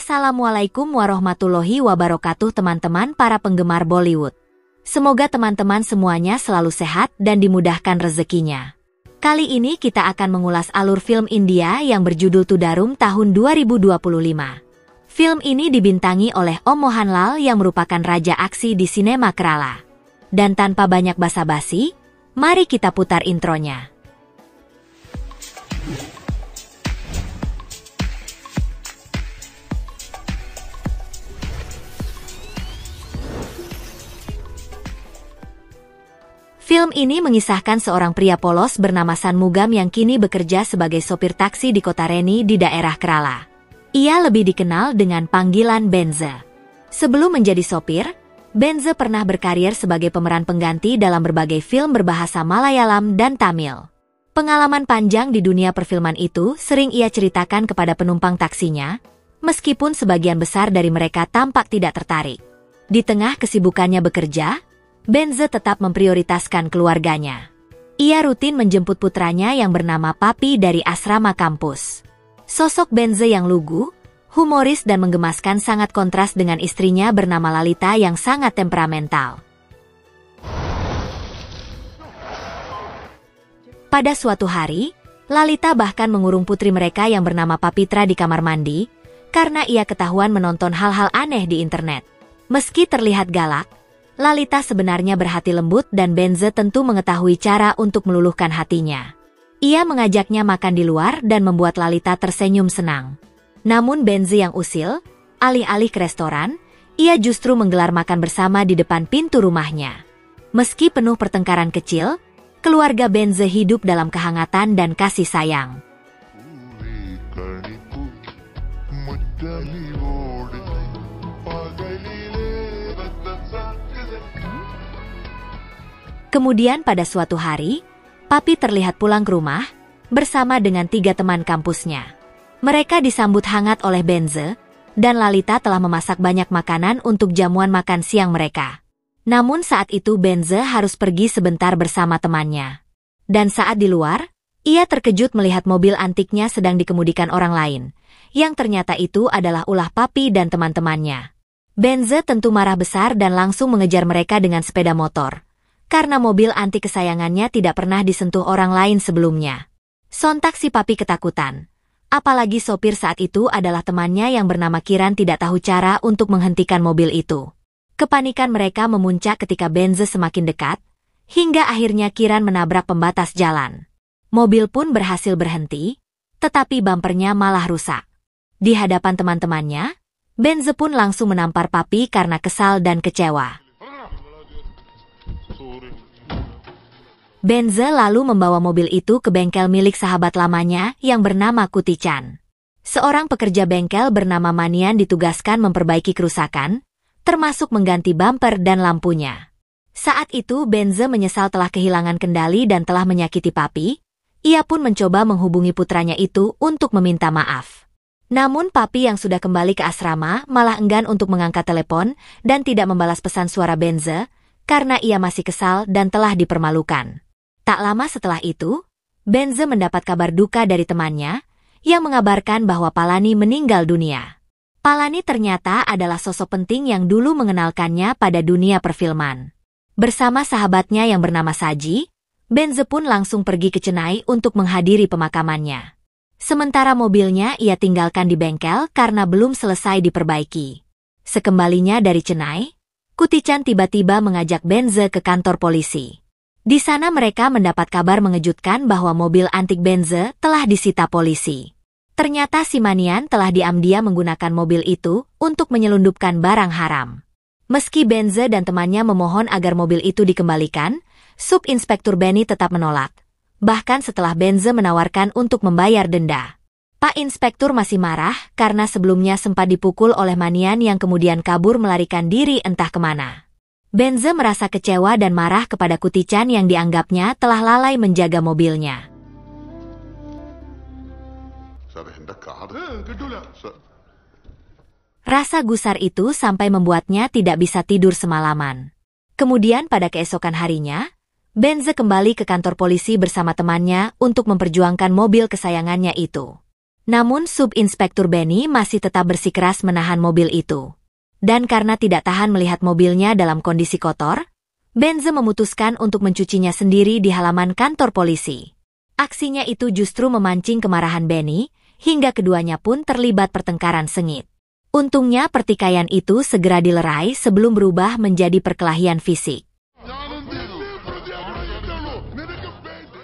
Assalamualaikum warahmatullahi wabarakatuh teman-teman para penggemar Bollywood. Semoga teman-teman semuanya selalu sehat dan dimudahkan rezekinya. Kali ini kita akan mengulas alur film India yang berjudul Tudarum tahun 2025. Film ini dibintangi oleh Om Mohanlal yang merupakan raja aksi di sinema Kerala. Dan tanpa banyak basa-basi, mari kita putar intronya. Film ini mengisahkan seorang pria polos bernama Shanmugam yang kini bekerja sebagai sopir taksi di kota Reni di daerah Kerala. Ia lebih dikenal dengan panggilan Benza. Sebelum menjadi sopir, Benza pernah berkarir sebagai pemeran pengganti dalam berbagai film berbahasa Malayalam dan Tamil. Pengalaman panjang di dunia perfilman itu sering ia ceritakan kepada penumpang taksinya, meskipun sebagian besar dari mereka tampak tidak tertarik. Di tengah kesibukannya bekerja, Benza tetap memprioritaskan keluarganya. Ia rutin menjemput putranya yang bernama Papi dari asrama kampus. Sosok Benza yang lugu, humoris dan menggemaskan sangat kontras dengan istrinya bernama Lalita yang sangat temperamental. Pada suatu hari, Lalita bahkan mengurung putri mereka yang bernama Papitra di kamar mandi, karena ia ketahuan menonton hal-hal aneh di internet. Meski terlihat galak, Lalita sebenarnya berhati lembut dan Benza tentu mengetahui cara untuk meluluhkan hatinya. Ia mengajaknya makan di luar dan membuat Lalita tersenyum senang. Namun Benza yang usil, alih-alih ke restoran, ia justru menggelar makan bersama di depan pintu rumahnya. Meski penuh pertengkaran kecil, keluarga Benza hidup dalam kehangatan dan kasih sayang. Kemudian pada suatu hari, Papi terlihat pulang ke rumah, bersama dengan 3 teman kampusnya. Mereka disambut hangat oleh Benza, dan Lalita telah memasak banyak makanan untuk jamuan makan siang mereka. Namun saat itu Benza harus pergi sebentar bersama temannya. Dan saat di luar, ia terkejut melihat mobil antiknya sedang dikemudikan orang lain, yang ternyata itu adalah ulah Papi dan teman-temannya. Benza tentu marah besar dan langsung mengejar mereka dengan sepeda motor, karena mobil antik kesayangannya tidak pernah disentuh orang lain sebelumnya. Sontak si Papi ketakutan. Apalagi sopir saat itu adalah temannya yang bernama Kiran tidak tahu cara untuk menghentikan mobil itu. Kepanikan mereka memuncak ketika Benza semakin dekat, hingga akhirnya Kiran menabrak pembatas jalan. Mobil pun berhasil berhenti, tetapi bumpernya malah rusak. Di hadapan teman-temannya, Benza pun langsung menampar Papi karena kesal dan kecewa. Benza lalu membawa mobil itu ke bengkel milik sahabat lamanya yang bernama Kutichan. Seorang pekerja bengkel bernama Manian ditugaskan memperbaiki kerusakan, termasuk mengganti bumper dan lampunya. Saat itu Benza menyesal telah kehilangan kendali dan telah menyakiti Papi. Ia pun mencoba menghubungi putranya itu untuk meminta maaf. Namun Papi yang sudah kembali ke asrama malah enggan untuk mengangkat telepon dan tidak membalas pesan suara Benza, karena ia masih kesal dan telah dipermalukan. Tak lama setelah itu, Benza mendapat kabar duka dari temannya, yang mengabarkan bahwa Palani meninggal dunia. Palani ternyata adalah sosok penting yang dulu mengenalkannya pada dunia perfilman. Bersama sahabatnya yang bernama Saji, Benza pun langsung pergi ke Chennai untuk menghadiri pemakamannya. Sementara mobilnya ia tinggalkan di bengkel karena belum selesai diperbaiki. Sekembalinya dari Chennai, Kutichan tiba-tiba mengajak Benza ke kantor polisi. Di sana mereka mendapat kabar mengejutkan bahwa mobil antik Benza telah disita polisi. Ternyata si Manian telah diam-diam menggunakan mobil itu untuk menyelundupkan barang haram. Meski Benza dan temannya memohon agar mobil itu dikembalikan, Subinspektur Benny tetap menolak. Bahkan setelah Benza menawarkan untuk membayar denda. Pak Inspektur masih marah karena sebelumnya sempat dipukul oleh Manian yang kemudian kabur melarikan diri entah kemana. Benza merasa kecewa dan marah kepada Kutichan yang dianggapnya telah lalai menjaga mobilnya. Rasa gusar itu sampai membuatnya tidak bisa tidur semalaman. Kemudian pada keesokan harinya, Benza kembali ke kantor polisi bersama temannya untuk memperjuangkan mobil kesayangannya itu. Namun Subinspektur Benny masih tetap bersikeras menahan mobil itu. Dan karena tidak tahan melihat mobilnya dalam kondisi kotor, Benze memutuskan untuk mencucinya sendiri di halaman kantor polisi. Aksinya itu justru memancing kemarahan Benny, hingga keduanya pun terlibat pertengkaran sengit. Untungnya pertikaian itu segera dilerai sebelum berubah menjadi perkelahian fisik.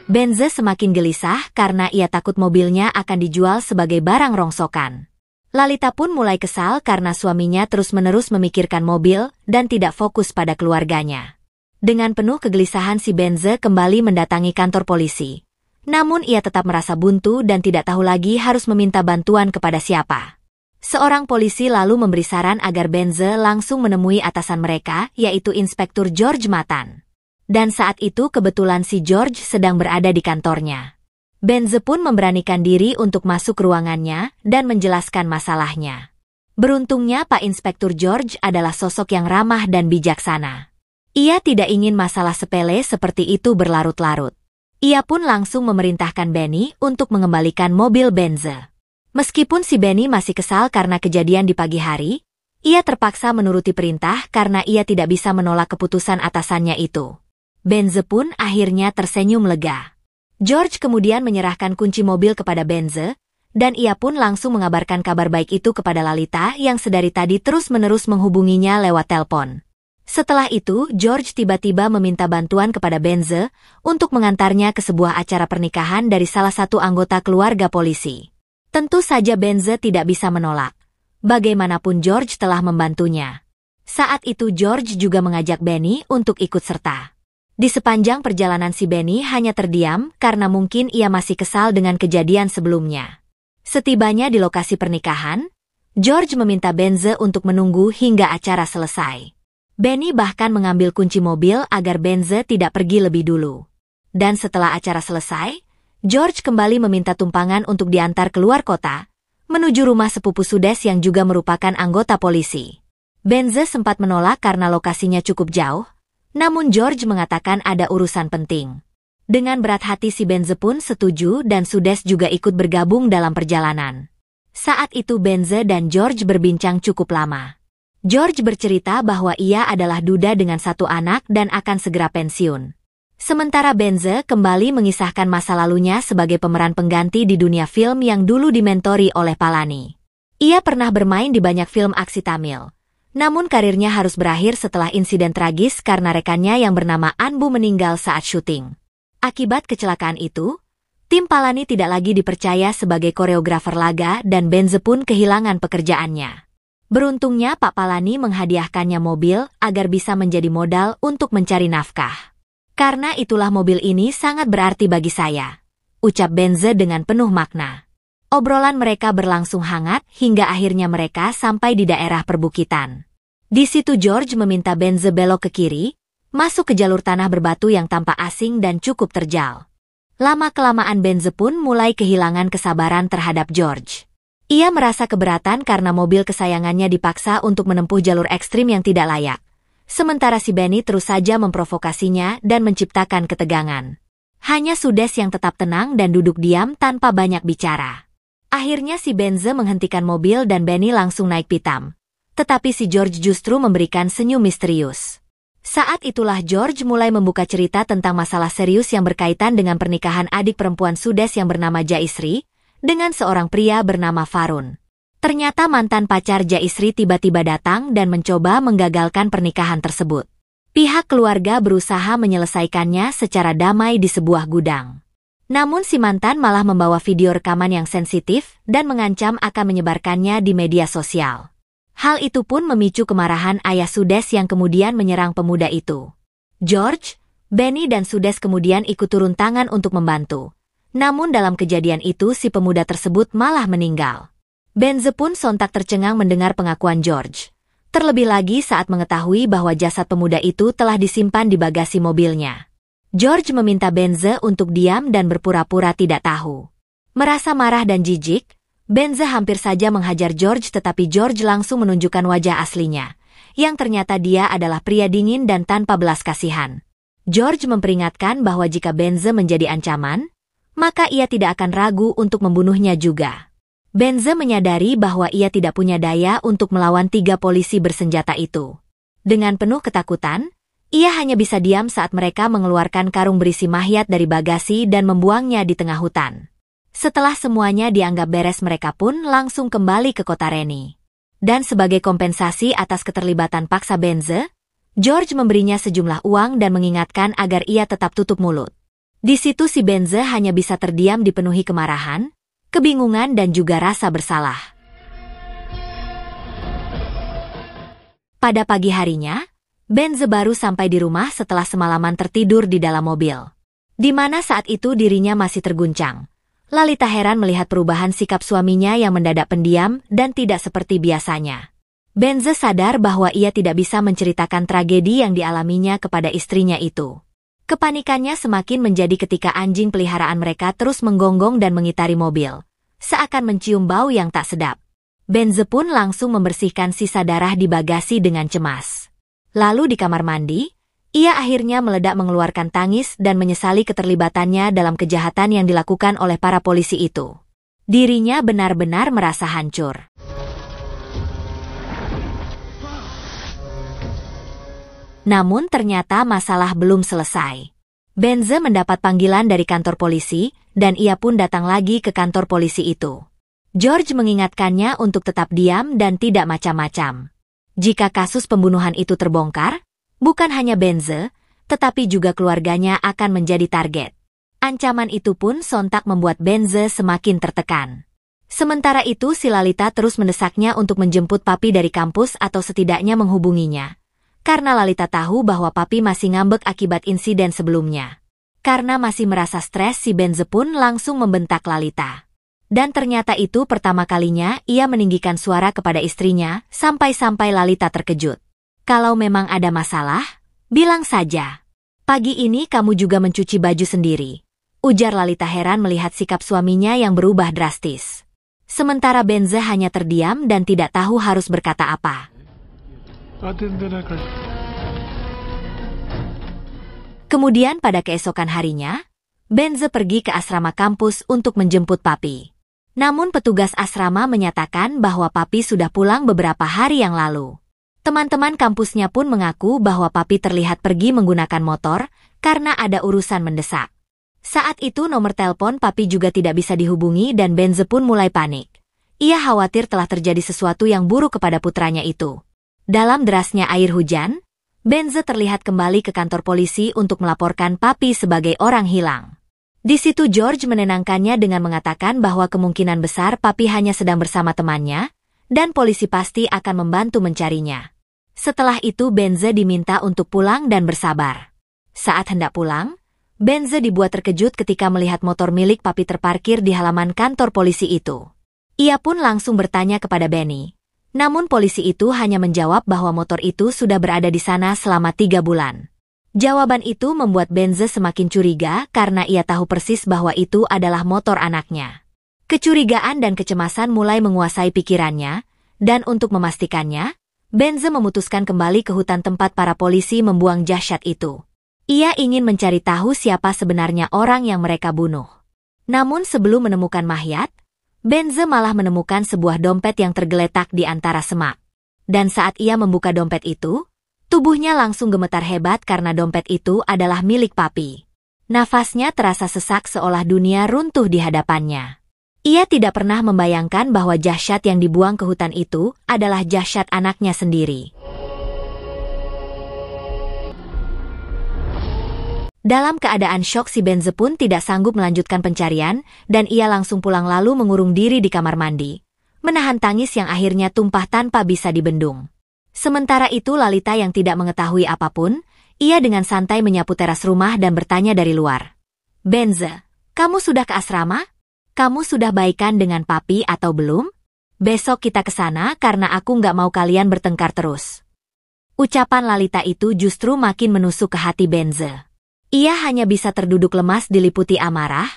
Benze semakin gelisah karena ia takut mobilnya akan dijual sebagai barang rongsokan. Lalita pun mulai kesal karena suaminya terus-menerus memikirkan mobil dan tidak fokus pada keluarganya. Dengan penuh kegelisahan si Benze kembali mendatangi kantor polisi. Namun ia tetap merasa buntu dan tidak tahu lagi harus meminta bantuan kepada siapa. Seorang polisi lalu memberi saran agar Benze langsung menemui atasan mereka, yaitu Inspektur George Matan. Dan saat itu kebetulan si George sedang berada di kantornya. Benze pun memberanikan diri untuk masuk ke ruangannya dan menjelaskan masalahnya. Beruntungnya Pak Inspektur George adalah sosok yang ramah dan bijaksana. Ia tidak ingin masalah sepele seperti itu berlarut-larut. Ia pun langsung memerintahkan Benny untuk mengembalikan mobil Benze. Meskipun si Benny masih kesal karena kejadian di pagi hari, ia terpaksa menuruti perintah karena ia tidak bisa menolak keputusan atasannya itu. Benze pun akhirnya tersenyum lega. George kemudian menyerahkan kunci mobil kepada Benze, dan ia pun langsung mengabarkan kabar baik itu kepada Lalita yang sedari tadi terus-menerus menghubunginya lewat telepon. Setelah itu, George tiba-tiba meminta bantuan kepada Benze untuk mengantarnya ke sebuah acara pernikahan dari salah satu anggota keluarga polisi. Tentu saja Benze tidak bisa menolak. Bagaimanapun George telah membantunya. Saat itu George juga mengajak Benny untuk ikut serta. Di sepanjang perjalanan si Benny hanya terdiam karena mungkin ia masih kesal dengan kejadian sebelumnya. Setibanya di lokasi pernikahan, George meminta Benze untuk menunggu hingga acara selesai. Benny bahkan mengambil kunci mobil agar Benze tidak pergi lebih dulu. Dan setelah acara selesai, George kembali meminta tumpangan untuk diantar keluar kota, menuju rumah sepupu Sudes yang juga merupakan anggota polisi. Benze sempat menolak karena lokasinya cukup jauh, namun George mengatakan ada urusan penting. Dengan berat hati si Benze pun setuju dan Sudes juga ikut bergabung dalam perjalanan. Saat itu Benze dan George berbincang cukup lama. George bercerita bahwa ia adalah duda dengan satu anak dan akan segera pensiun. Sementara Benze kembali mengisahkan masa lalunya sebagai pemeran pengganti di dunia film yang dulu dimentori oleh Palani. Ia pernah bermain di banyak film aksi Tamil. Namun karirnya harus berakhir setelah insiden tragis karena rekannya yang bernama Anbu meninggal saat syuting. Akibat kecelakaan itu, tim Palani tidak lagi dipercaya sebagai koreografer laga dan Benze pun kehilangan pekerjaannya. Beruntungnya Pak Palani menghadiahkannya mobil agar bisa menjadi modal untuk mencari nafkah. Karena itulah mobil ini sangat berarti bagi saya, ucap Benze dengan penuh makna. Obrolan mereka berlangsung hangat hingga akhirnya mereka sampai di daerah perbukitan. Di situ George meminta Benze belok ke kiri, masuk ke jalur tanah berbatu yang tampak asing dan cukup terjal. Lama-kelamaan Benze pun mulai kehilangan kesabaran terhadap George. Ia merasa keberatan karena mobil kesayangannya dipaksa untuk menempuh jalur ekstrim yang tidak layak. Sementara si Benny terus saja memprovokasinya dan menciptakan ketegangan. Hanya Sudes yang tetap tenang dan duduk diam tanpa banyak bicara. Akhirnya si Benze menghentikan mobil dan Benny langsung naik pitam. Tetapi si George justru memberikan senyum misterius. Saat itulah George mulai membuka cerita tentang masalah serius yang berkaitan dengan pernikahan adik perempuan Sudes yang bernama Jaisri, dengan seorang pria bernama Farun. Ternyata mantan pacar Jaisri tiba-tiba datang dan mencoba menggagalkan pernikahan tersebut. Pihak keluarga berusaha menyelesaikannya secara damai di sebuah gudang. Namun si mantan malah membawa video rekaman yang sensitif dan mengancam akan menyebarkannya di media sosial. Hal itu pun memicu kemarahan ayah Sudes yang kemudian menyerang pemuda itu. George, Benny dan Sudes kemudian ikut turun tangan untuk membantu. Namun dalam kejadian itu si pemuda tersebut malah meninggal. Benze pun sontak tercengang mendengar pengakuan George. Terlebih lagi saat mengetahui bahwa jasad pemuda itu telah disimpan di bagasi mobilnya. George meminta Benze untuk diam dan berpura-pura tidak tahu. Merasa marah dan jijik, Benze hampir saja menghajar George tetapi George langsung menunjukkan wajah aslinya, yang ternyata dia adalah pria dingin dan tanpa belas kasihan. George memperingatkan bahwa jika Benze menjadi ancaman, maka ia tidak akan ragu untuk membunuhnya juga. Benze menyadari bahwa ia tidak punya daya untuk melawan 3 polisi bersenjata itu. Dengan penuh ketakutan, ia hanya bisa diam saat mereka mengeluarkan karung berisi mayat dari bagasi dan membuangnya di tengah hutan. Setelah semuanya dianggap beres, mereka pun langsung kembali ke kota Reni. Dan sebagai kompensasi atas keterlibatan paksa Benze, George memberinya sejumlah uang dan mengingatkan agar ia tetap tutup mulut. Di situ si Benze hanya bisa terdiam dipenuhi kemarahan, kebingungan dan juga rasa bersalah. Pada pagi harinya, Benze baru sampai di rumah setelah semalaman tertidur di dalam mobil. Di mana saat itu dirinya masih terguncang. Lalita heran melihat perubahan sikap suaminya yang mendadak pendiam dan tidak seperti biasanya. Benze sadar bahwa ia tidak bisa menceritakan tragedi yang dialaminya kepada istrinya itu. Kepanikannya semakin menjadi ketika anjing peliharaan mereka terus menggonggong dan mengitari mobil, seakan mencium bau yang tak sedap. Benze pun langsung membersihkan sisa darah di bagasi dengan cemas. Lalu di kamar mandi, ia akhirnya meledak mengeluarkan tangis dan menyesali keterlibatannya dalam kejahatan yang dilakukan oleh para polisi itu. Dirinya benar-benar merasa hancur. Namun ternyata masalah belum selesai. Benze mendapat panggilan dari kantor polisi, dan ia pun datang lagi ke kantor polisi itu. George mengingatkannya untuk tetap diam dan tidak macam-macam. Jika kasus pembunuhan itu terbongkar, bukan hanya Benze, tetapi juga keluarganya akan menjadi target. Ancaman itu pun sontak membuat Benze semakin tertekan. Sementara itu si Lalita terus mendesaknya untuk menjemput Papi dari kampus atau setidaknya menghubunginya. Karena Lalita tahu bahwa Papi masih ngambek akibat insiden sebelumnya. Karena masih merasa stres, si Benze pun langsung membentak Lalita. Dan ternyata itu pertama kalinya ia meninggikan suara kepada istrinya, sampai-sampai Lalita terkejut. Kalau memang ada masalah, bilang saja. Pagi ini kamu juga mencuci baju sendiri, ujar Lalita heran melihat sikap suaminya yang berubah drastis. Sementara Benze hanya terdiam dan tidak tahu harus berkata apa. Kemudian pada keesokan harinya, Benze pergi ke asrama kampus untuk menjemput Papi. Namun petugas asrama menyatakan bahwa Papi sudah pulang beberapa hari yang lalu. Teman-teman kampusnya pun mengaku bahwa Papi terlihat pergi menggunakan motor karena ada urusan mendesak. Saat itu nomor telepon Papi juga tidak bisa dihubungi dan Benze pun mulai panik. Ia khawatir telah terjadi sesuatu yang buruk kepada putranya itu. Dalam derasnya air hujan, Benze terlihat kembali ke kantor polisi untuk melaporkan Papi sebagai orang hilang. Di situ George menenangkannya dengan mengatakan bahwa kemungkinan besar Papi hanya sedang bersama temannya, dan polisi pasti akan membantu mencarinya. Setelah itu Benze diminta untuk pulang dan bersabar. Saat hendak pulang, Benze dibuat terkejut ketika melihat motor milik Papi terparkir di halaman kantor polisi itu. Ia pun langsung bertanya kepada Benny. Namun polisi itu hanya menjawab bahwa motor itu sudah berada di sana selama 3 bulan. Jawaban itu membuat Benze semakin curiga karena ia tahu persis bahwa itu adalah motor anaknya. Kecurigaan dan kecemasan mulai menguasai pikirannya, dan untuk memastikannya, Benze memutuskan kembali ke hutan tempat para polisi membuang jasad itu. Ia ingin mencari tahu siapa sebenarnya orang yang mereka bunuh. Namun sebelum menemukan mayat, Benze malah menemukan sebuah dompet yang tergeletak di antara semak. Dan saat ia membuka dompet itu, tubuhnya langsung gemetar hebat karena dompet itu adalah milik Papi. Nafasnya terasa sesak seolah dunia runtuh di hadapannya. Ia tidak pernah membayangkan bahwa jasad yang dibuang ke hutan itu adalah jasad anaknya sendiri. Dalam keadaan syok si Benze pun tidak sanggup melanjutkan pencarian dan ia langsung pulang lalu mengurung diri di kamar mandi, menahan tangis yang akhirnya tumpah tanpa bisa dibendung. Sementara itu Lalita yang tidak mengetahui apapun, ia dengan santai menyapu teras rumah dan bertanya dari luar. Benze, kamu sudah ke asrama? Kamu sudah baikan dengan Papi atau belum? Besok kita ke sana karena aku nggak mau kalian bertengkar terus. Ucapan Lalita itu justru makin menusuk ke hati Benze. Ia hanya bisa terduduk lemas diliputi amarah,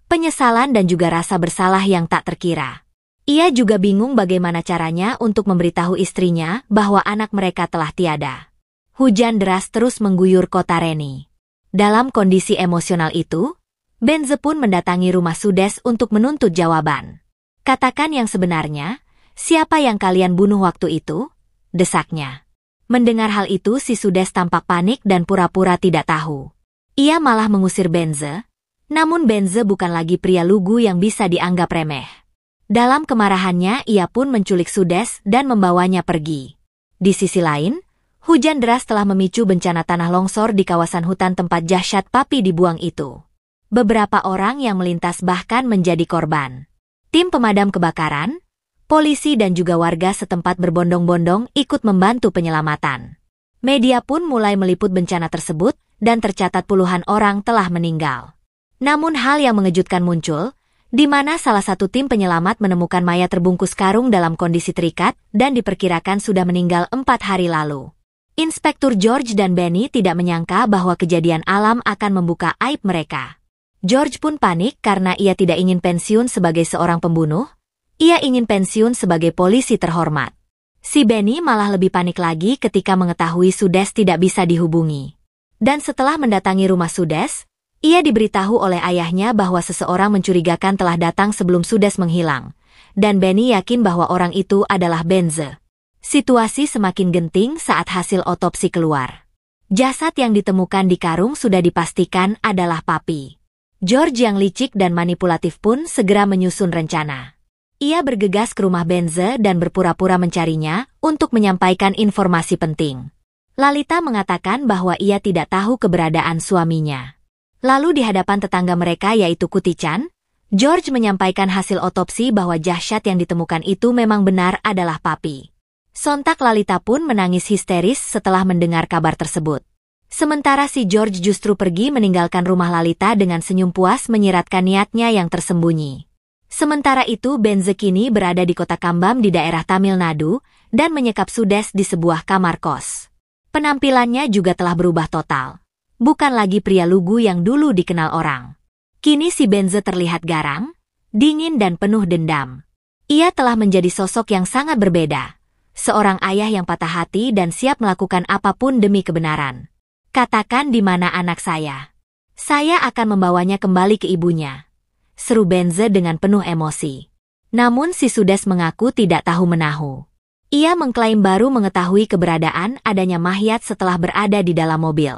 penyesalan dan juga rasa bersalah yang tak terkira. Ia juga bingung bagaimana caranya untuk memberitahu istrinya bahwa anak mereka telah tiada. Hujan deras terus mengguyur kota Reni. Dalam kondisi emosional itu, Benze pun mendatangi rumah Sudes untuk menuntut jawaban. Katakan yang sebenarnya, siapa yang kalian bunuh waktu itu? Desaknya. Mendengar hal itu si Sudes tampak panik dan pura-pura tidak tahu. Ia malah mengusir Benze. Namun Benze bukan lagi pria lugu yang bisa dianggap remeh. Dalam kemarahannya ia pun menculik Sudes dan membawanya pergi. Di sisi lain, hujan deras telah memicu bencana tanah longsor di kawasan hutan tempat dahsyat Papi dibuang itu. Beberapa orang yang melintas bahkan menjadi korban. Tim pemadam kebakaran, polisi dan juga warga setempat berbondong-bondong ikut membantu penyelamatan. Media pun mulai meliput bencana tersebut dan tercatat puluhan orang telah meninggal. Namun hal yang mengejutkan muncul, di mana salah satu tim penyelamat menemukan mayat terbungkus karung dalam kondisi terikat dan diperkirakan sudah meninggal 4 hari lalu. Inspektur George dan Benny tidak menyangka bahwa kejadian alam akan membuka aib mereka. George pun panik karena ia tidak ingin pensiun sebagai seorang pembunuh, ia ingin pensiun sebagai polisi terhormat. Si Benny malah lebih panik lagi ketika mengetahui Sudes tidak bisa dihubungi. Dan setelah mendatangi rumah Sudes, ia diberitahu oleh ayahnya bahwa seseorang mencurigakan telah datang sebelum Sudes menghilang, dan Benny yakin bahwa orang itu adalah Benze. Situasi semakin genting saat hasil otopsi keluar. Jasad yang ditemukan di karung sudah dipastikan adalah Papi. George yang licik dan manipulatif pun segera menyusun rencana. Ia bergegas ke rumah Benze dan berpura-pura mencarinya untuk menyampaikan informasi penting. Lalita mengatakan bahwa ia tidak tahu keberadaan suaminya. Lalu di hadapan tetangga mereka yaitu Kuti-chan, George menyampaikan hasil otopsi bahwa jasad yang ditemukan itu memang benar adalah Papi. Sontak Lalita pun menangis histeris setelah mendengar kabar tersebut. Sementara si George justru pergi meninggalkan rumah Lalita dengan senyum puas menyiratkan niatnya yang tersembunyi. Sementara itu Benze kini berada di kota Kambam di daerah Tamil Nadu dan menyekap Sudes di sebuah kamar kos. Penampilannya juga telah berubah total. Bukan lagi pria lugu yang dulu dikenal orang. Kini si Benze terlihat garang, dingin dan penuh dendam. Ia telah menjadi sosok yang sangat berbeda. Seorang ayah yang patah hati dan siap melakukan apapun demi kebenaran. Katakan di mana anak saya. Saya akan membawanya kembali ke ibunya. Seru Benze dengan penuh emosi. Namun si Sudes mengaku tidak tahu menahu. Ia mengklaim baru mengetahui keberadaan adanya mayat setelah berada di dalam mobil.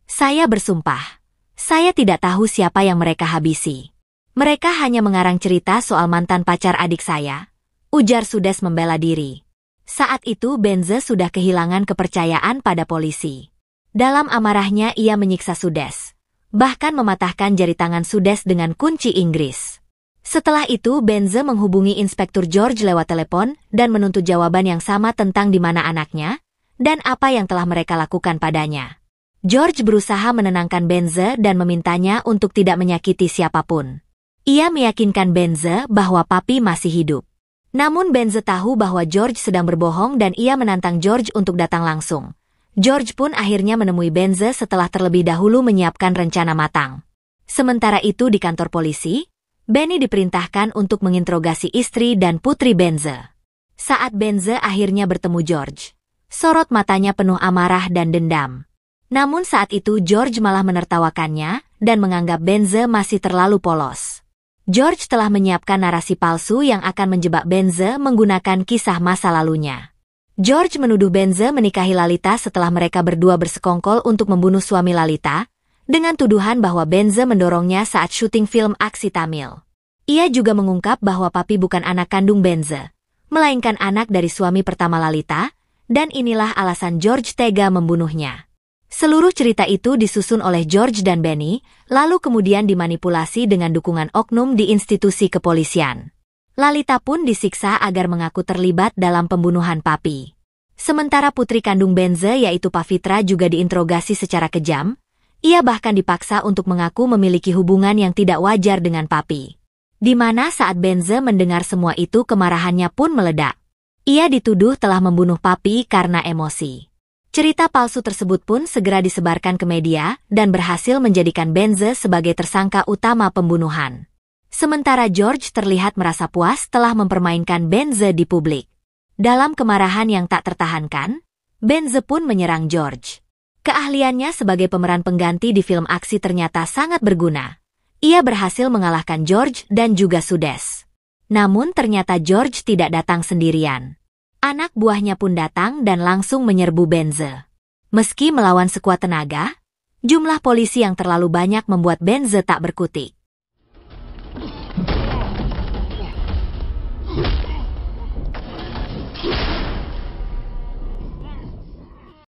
Saya bersumpah. Saya tidak tahu siapa yang mereka habisi. Mereka hanya mengarang cerita soal mantan pacar adik saya. Ujar Sudes membela diri. Saat itu Benze sudah kehilangan kepercayaan pada polisi. Dalam amarahnya ia menyiksa Sudes. Bahkan mematahkan jari tangan Sudes dengan kunci Inggris. Setelah itu Benze menghubungi Inspektur George lewat telepon dan menuntut jawaban yang sama tentang di mana anaknya dan apa yang telah mereka lakukan padanya. George berusaha menenangkan Benze dan memintanya untuk tidak menyakiti siapapun. Ia meyakinkan Benze bahwa Papi masih hidup. Namun Benze tahu bahwa George sedang berbohong dan ia menantang George untuk datang langsung. George pun akhirnya menemui Benze setelah terlebih dahulu menyiapkan rencana matang. Sementara itu di kantor polisi, Benny diperintahkan untuk menginterogasi istri dan putri Benze. Saat Benze akhirnya bertemu George, sorot matanya penuh amarah dan dendam. Namun saat itu George malah menertawakannya dan menganggap Benze masih terlalu polos. George telah menyiapkan narasi palsu yang akan menjebak Benze menggunakan kisah masa lalunya. George menuduh Benze menikahi Lalita setelah mereka berdua bersekongkol untuk membunuh suami Lalita, dengan tuduhan bahwa Benze mendorongnya saat syuting film aksi Tamil. Ia juga mengungkap bahwa Papi bukan anak kandung Benze, melainkan anak dari suami pertama Lalita, dan inilah alasan George tega membunuhnya. Seluruh cerita itu disusun oleh George dan Benny, lalu kemudian dimanipulasi dengan dukungan oknum di institusi kepolisian. Lalita pun disiksa agar mengaku terlibat dalam pembunuhan Papi. Sementara putri kandung Benze yaitu Pavitra juga diinterogasi secara kejam, ia bahkan dipaksa untuk mengaku memiliki hubungan yang tidak wajar dengan Papi. Di mana saat Benze mendengar semua itu kemarahannya pun meledak. Ia dituduh telah membunuh Papi karena emosi. Cerita palsu tersebut pun segera disebarkan ke media dan berhasil menjadikan Benze sebagai tersangka utama pembunuhan. Sementara George terlihat merasa puas telah mempermainkan Benze di publik. Dalam kemarahan yang tak tertahankan, Benze pun menyerang George. Keahliannya sebagai pemeran pengganti di film aksi ternyata sangat berguna. Ia berhasil mengalahkan George dan juga Sudes. Namun ternyata George tidak datang sendirian. Anak buahnya pun datang dan langsung menyerbu Benze. Meski melawan sekuat tenaga, jumlah polisi yang terlalu banyak membuat Benze tak berkutik.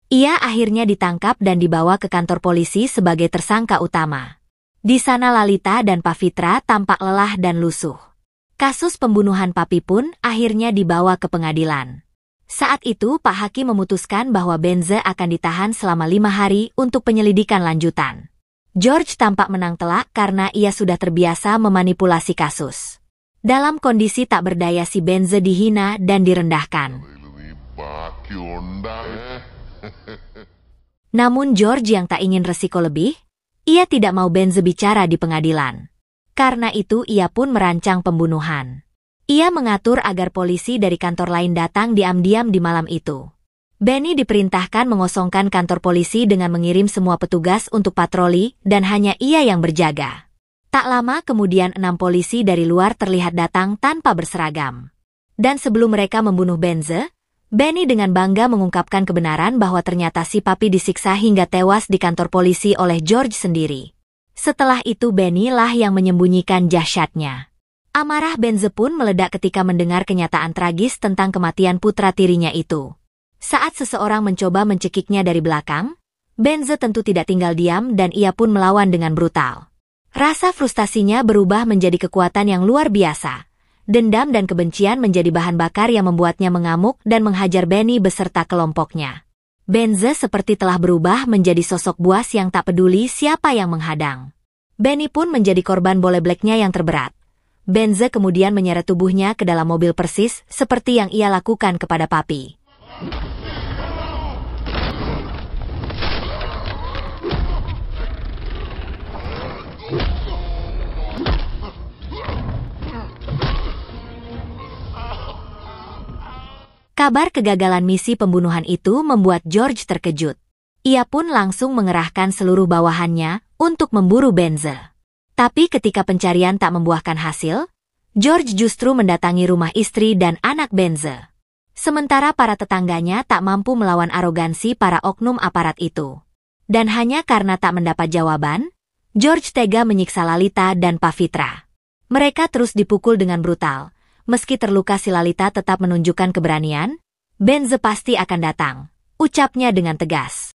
Ia akhirnya ditangkap dan dibawa ke kantor polisi sebagai tersangka utama. Di sana Lalita dan Pavitra tampak lelah dan lusuh. Kasus pembunuhan Papi pun akhirnya dibawa ke pengadilan. Saat itu Pak Hakim memutuskan bahwa Benze akan ditahan selama 5 hari untuk penyelidikan lanjutan. George tampak menang telak karena ia sudah terbiasa memanipulasi kasus. Dalam kondisi tak berdaya si Benze dihina dan direndahkan. Namun George yang tak ingin resiko lebih, ia tidak mau Benze bicara di pengadilan. Karena itu ia pun merancang pembunuhan. Ia mengatur agar polisi dari kantor lain datang diam-diam di malam itu. Benny diperintahkan mengosongkan kantor polisi dengan mengirim semua petugas untuk patroli dan hanya ia yang berjaga. Tak lama kemudian 6 polisi dari luar terlihat datang tanpa berseragam. Dan sebelum mereka membunuh Benze, Benny dengan bangga mengungkapkan kebenaran bahwa ternyata si Papi disiksa hingga tewas di kantor polisi oleh George sendiri. Setelah itu Benny lah yang menyembunyikan dahsyatnya. Amarah Benze pun meledak ketika mendengar kenyataan tragis tentang kematian putra tirinya itu. Saat seseorang mencoba mencekiknya dari belakang, Benze tentu tidak tinggal diam dan ia pun melawan dengan brutal. Rasa frustasinya berubah menjadi kekuatan yang luar biasa. Dendam dan kebencian menjadi bahan bakar yang membuatnya mengamuk dan menghajar Benny beserta kelompoknya. Benze seperti telah berubah menjadi sosok buas yang tak peduli siapa yang menghadang. Benny pun menjadi korban bola blacknya yang terberat. Benze kemudian menyeret tubuhnya ke dalam mobil persis seperti yang ia lakukan kepada Papi. Kabar kegagalan misi pembunuhan itu membuat George terkejut. Ia pun langsung mengerahkan seluruh bawahannya untuk memburu Benze. Tapi ketika pencarian tak membuahkan hasil, George justru mendatangi rumah istri dan anak Benze. Sementara para tetangganya tak mampu melawan arogansi para oknum aparat itu. Dan hanya karena tak mendapat jawaban, George tega menyiksa Lalita dan Pavitra. Mereka terus dipukul dengan brutal. Meski terluka si Lalita tetap menunjukkan keberanian, Benze pasti akan datang, ucapnya dengan tegas.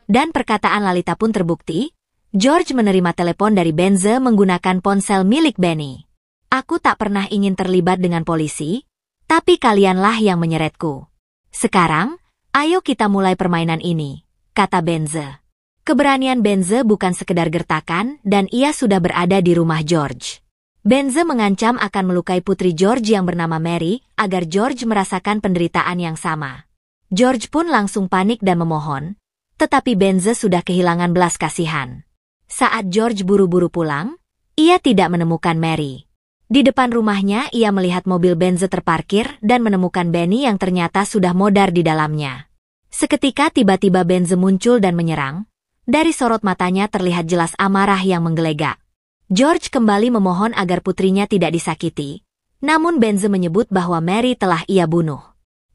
Dan perkataan Lalita pun terbukti, George menerima telepon dari Benze menggunakan ponsel milik Benny. Aku tak pernah ingin terlibat dengan polisi, tapi kalianlah yang menyeretku. Sekarang, ayo kita mulai permainan ini, kata Benze. Keberanian Benze bukan sekedar gertakan dan ia sudah berada di rumah George. Benze mengancam akan melukai putri George yang bernama Mary agar George merasakan penderitaan yang sama. George pun langsung panik dan memohon, tetapi Benze sudah kehilangan belas kasihan. Saat George buru-buru pulang, ia tidak menemukan Mary. Di depan rumahnya ia melihat mobil Benze terparkir dan menemukan Benny yang ternyata sudah modar di dalamnya. Seketika tiba-tiba Benze muncul dan menyerang. Dari sorot matanya terlihat jelas amarah yang menggelegak. George kembali memohon agar putrinya tidak disakiti. Namun Benze menyebut bahwa Mary telah ia bunuh.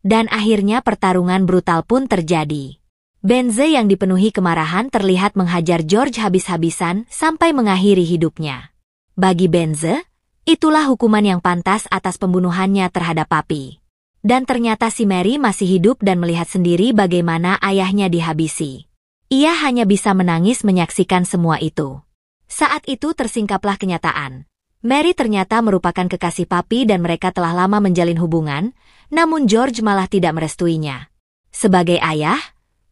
Dan akhirnya pertarungan brutal pun terjadi. Benze yang dipenuhi kemarahan terlihat menghajar George habis-habisan sampai mengakhiri hidupnya. Bagi Benze, itulah hukuman yang pantas atas pembunuhannya terhadap Papi. Dan ternyata si Mary masih hidup dan melihat sendiri bagaimana ayahnya dihabisi. Ia hanya bisa menangis menyaksikan semua itu. Saat itu tersingkaplah kenyataan. Mary ternyata merupakan kekasih Papi dan mereka telah lama menjalin hubungan, namun George malah tidak merestuinya. Sebagai ayah,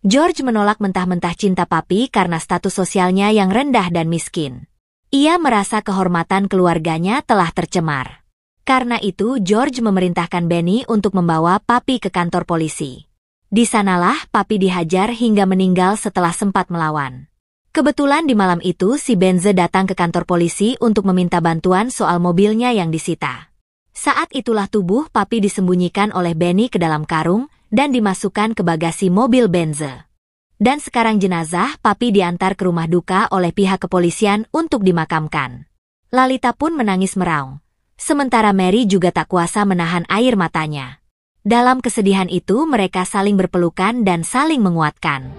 George menolak mentah-mentah cinta Papi karena status sosialnya yang rendah dan miskin. Ia merasa kehormatan keluarganya telah tercemar. Karena itu George memerintahkan Benny untuk membawa Papi ke kantor polisi. Di sanalah Papi dihajar hingga meninggal setelah sempat melawan. Kebetulan di malam itu si Benze datang ke kantor polisi untuk meminta bantuan soal mobilnya yang disita. Saat itulah tubuh Papi disembunyikan oleh Benny ke dalam karung dan dimasukkan ke bagasi mobil Benze. Dan sekarang jenazah Papi diantar ke rumah duka oleh pihak kepolisian untuk dimakamkan. Lalita pun menangis meraung. Sementara Mary juga tak kuasa menahan air matanya. Dalam kesedihan itu mereka saling berpelukan dan saling menguatkan.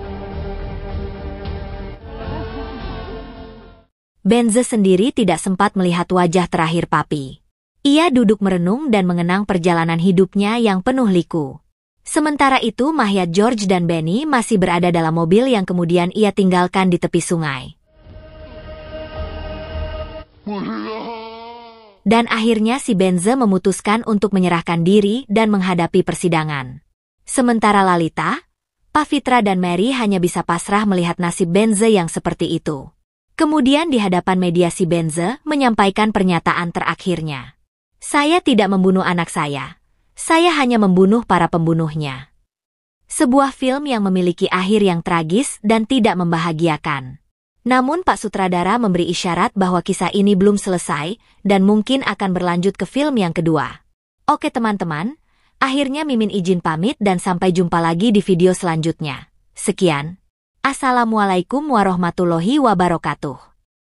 Benze sendiri tidak sempat melihat wajah terakhir Papi. Ia duduk merenung dan mengenang perjalanan hidupnya yang penuh liku. Sementara itu mayat George dan Benny masih berada dalam mobil yang kemudian ia tinggalkan di tepi sungai. Dan akhirnya si Benze memutuskan untuk menyerahkan diri dan menghadapi persidangan. Sementara Lalita, Pavitra dan Mary hanya bisa pasrah melihat nasib Benze yang seperti itu. Kemudian di hadapan media si Benze menyampaikan pernyataan terakhirnya. Saya tidak membunuh anak saya. Saya hanya membunuh para pembunuhnya. Sebuah film yang memiliki akhir yang tragis dan tidak membahagiakan. Namun Pak Sutradara memberi isyarat bahwa kisah ini belum selesai dan mungkin akan berlanjut ke film yang kedua. Oke teman-teman, akhirnya Mimin izin pamit dan sampai jumpa lagi di video selanjutnya. Sekian. Assalamualaikum warahmatullahi wabarakatuh.